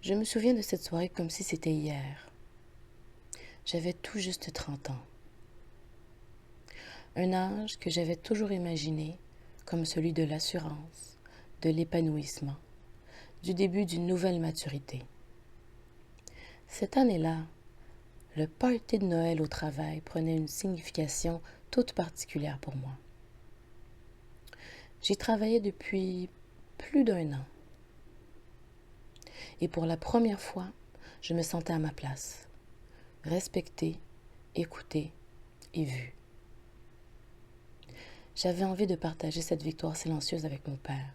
Je me souviens de cette soirée comme si c'était hier. J'avais tout juste 30 ans. Un âge que j'avais toujours imaginé comme celui de l'assurance, de l'épanouissement, du début d'une nouvelle maturité. Cette année-là, le party de Noël au travail prenait une signification toute particulière pour moi. J'y travaillais depuis plus d'un an. Et pour la première fois, je me sentais à ma place, respectée, écoutée et vue. J'avais envie de partager cette victoire silencieuse avec mon père,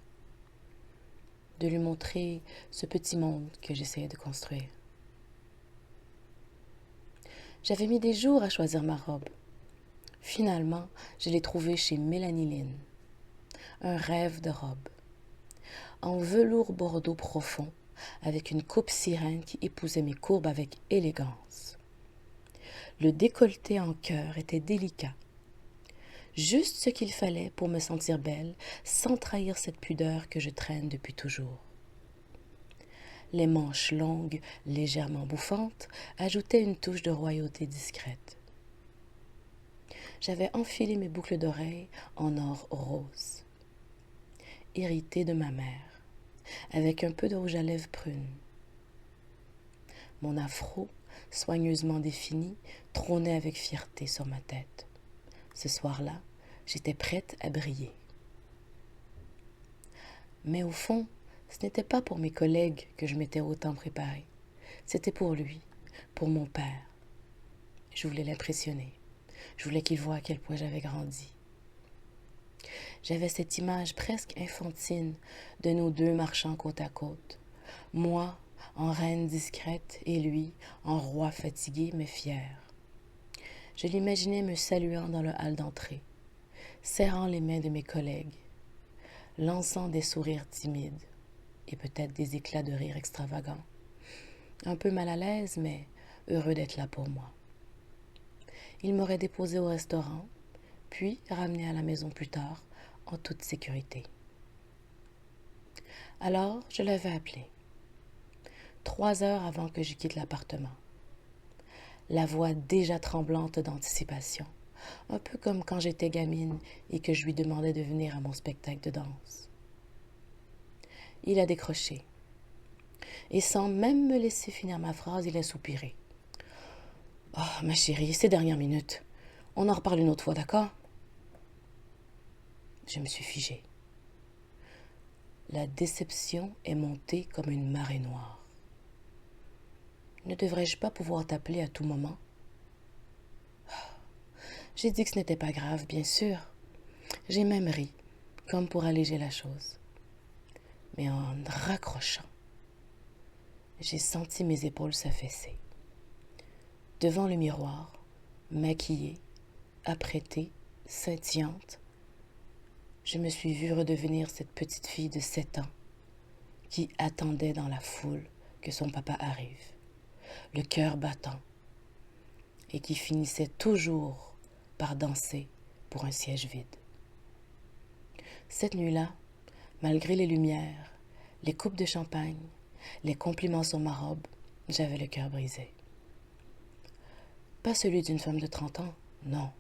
de lui montrer ce petit monde que j'essayais de construire. J'avais mis des jours à choisir ma robe. Finalement, je l'ai trouvée chez Mélanie Lynn. Un rêve de robe. En velours bordeaux profond, avec une coupe sirène qui épousait mes courbes avec élégance. Le décolleté en cœur était délicat. Juste ce qu'il fallait pour me sentir belle, sans trahir cette pudeur que je traîne depuis toujours. Les manches longues, légèrement bouffantes, ajoutaient une touche de royauté discrète. J'avais enfilé mes boucles d'oreilles en or rose, héritées de ma mère, avec un peu de rouge à lèvres prune. Mon afro, soigneusement défini, trônait avec fierté sur ma tête. Ce soir-là, j'étais prête à briller. Mais au fond, ce n'était pas pour mes collègues que je m'étais autant préparée. C'était pour lui, pour mon père. Je voulais l'impressionner. Je voulais qu'il voie à quel point j'avais grandi. J'avais cette image presque infantine de nous deux marchant côte à côte. Moi, en reine discrète, et lui, en roi fatigué mais fier. Je l'imaginais me saluant dans le hall d'entrée, serrant les mains de mes collègues, lançant des sourires timides et peut-être des éclats de rire extravagants. Un peu mal à l'aise, mais heureux d'être là pour moi. Il m'aurait déposé au restaurant, puis ramené à la maison plus tard, en toute sécurité. Alors, je l'avais appelé, 3 heures avant que je quitte l'appartement. La voix déjà tremblante d'anticipation, un peu comme quand j'étais gamine et que je lui demandais de venir à mon spectacle de danse. Il a décroché, et sans même me laisser finir ma phrase, il a soupiré. « Oh, ma chérie, ces dernières minutes. On en reparle une autre fois, d'accord ?» Je me suis figée. La déception est montée comme une marée noire. Ne devrais-je pas pouvoir t'appeler à tout moment? J'ai dit que ce n'était pas grave, bien sûr. J'ai même ri, comme pour alléger la chose. Mais en raccrochant, j'ai senti mes épaules s'affaisser. Devant le miroir, maquillée, apprêtée, scintillante, je me suis vue redevenir cette petite fille de 7 ans qui attendait dans la foule que son papa arrive, le cœur battant, et qui finissait toujours par danser pour un siège vide. Cette nuit-là, malgré les lumières, les coupes de champagne, les compliments sur ma robe, j'avais le cœur brisé. Pas celui d'une femme de 30 ans, non.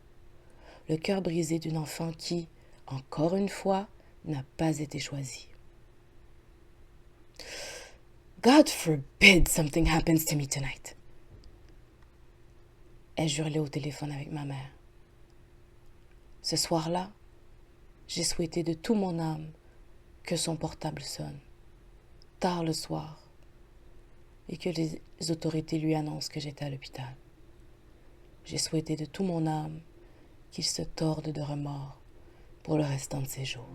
Le cœur brisé d'une enfant qui, encore une fois, n'a pas été choisie. God forbid something happens to me tonight. Ai-je hurlé au téléphone avec ma mère. Ce soir-là, j'ai souhaité de tout mon âme que son portable sonne, tard le soir, et que les autorités lui annoncent que j'étais à l'hôpital. J'ai souhaité de tout mon âme qu'il se torde de remords pour le restant de ses jours.